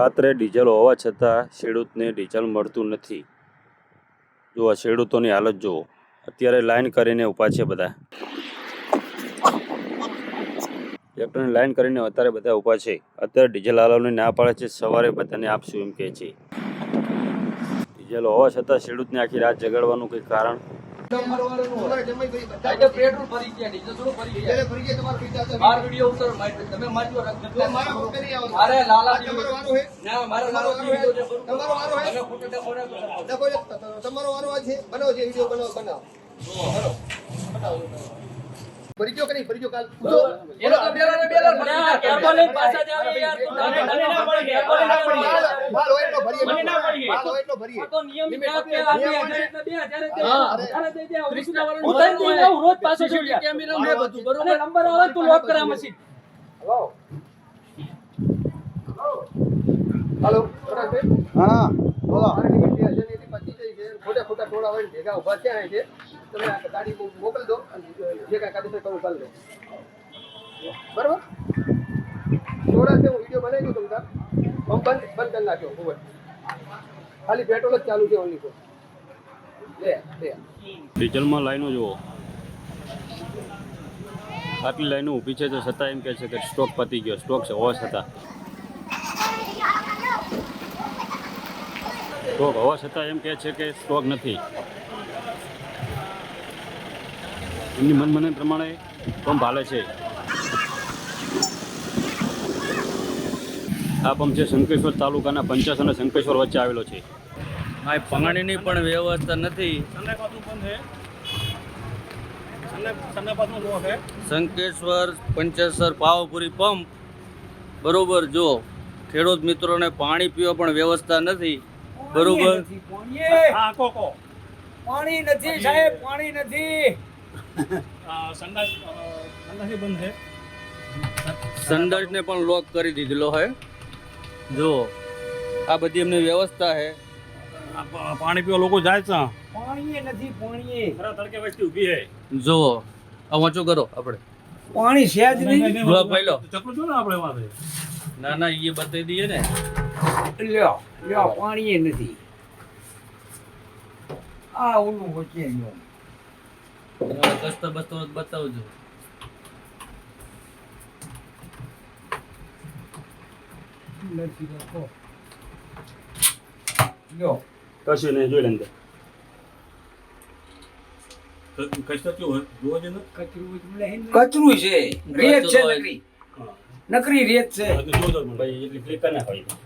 ખાતરે diesel હોવા છતાં ખેડૂતને ડીઝલ મળતું નથી। જો આ ખેડૂતોની હાલત જુઓ, અત્યારે લાઈન કરીને ઊભા છે બધા, ટ્રેક્ટરની લાઈન કરીને અત્યારે બધા ઊભા છે। અત્યારે ડીઝલ હાલવાની ના પાડે છે, સવારે બધાને આપશું એમ કહે છે। ડીઝલ હોવા છતાં ખેડૂતને આખી રાત જગાડવાનું કંઈ કારણ? ફરીજો કે નહીં ફરીજો કાલ હેલો હા બોલો ખોટા ખોટા થોડા હોય ભેગા ઉભા થયા છે તમે ગાડી મોકલી દો જે કાંઈ કાયદેસર કરવું ચાલુ બરાબર થોડા છે હું વિડીયો બનાવી દઉં તમને પંપ બંધ કરી નાખ્યો ખૂબ ખાલી પેટ્રોલ જ ચાલુ છે ઓનલી ફોર લે ડીઝલમાં લાઈનો જુઓ, આટલી લાઈનો ઊભી છે તો છતાં એમ કહે છે કે સ્ટોક પતી ગયો, સ્ટોક છે હોવા છતાં સ્ટોક હોવા છતાં એમ કહે છે કે સ્ટોક નથી। એમની મનમાને પ્રમાણે પંપ હાલે છે। આ પંપ છે શંકેશ્વર તાલુકાના પંચાસ અને શંકેશ્વર વચ્ચે આવેલો છે। આ પાણીની પણ વ્યવસ્થા નથી। શંકેશ્વર પંચેશ્વર પાવાપુરી પંપ બરોબર, જો ખેડૂત મિત્રોને પાણી પીવા પણ વ્યવસ્થા નથી બરોબર। પાણી નથી સાહેબ, પાણી નથી। સંડાસને પણ લોક કરી દીધેલો હે। જો આ બધી એમની વ્યવસ્થા હે। પાણી પીવા લોકો જાય છે, પાણી નથી, પાણી તડકે વસ્તી ઊભી હે। જો આ વાંચો કરો આપણે પાણી છે જ નહીં। જો પહેલો ચકલું જો ને આપણે વાંધે ના ના એ બતાવી દઈએ ને। લ્યો લ્યો પાણી નથી। આ ઓલું વચ્ચે લ્યો કસ્તો બસ્તો બતાવજો। નથી રાખો લ્યો કશું નહીં, જોઈ લે અંદર કચ્છ કેવું જોવા જઈને કચરું છે, રેત છે નકરી, નકરી રેત છે। ભાઈ એટલી ફ્લિક ના હોય।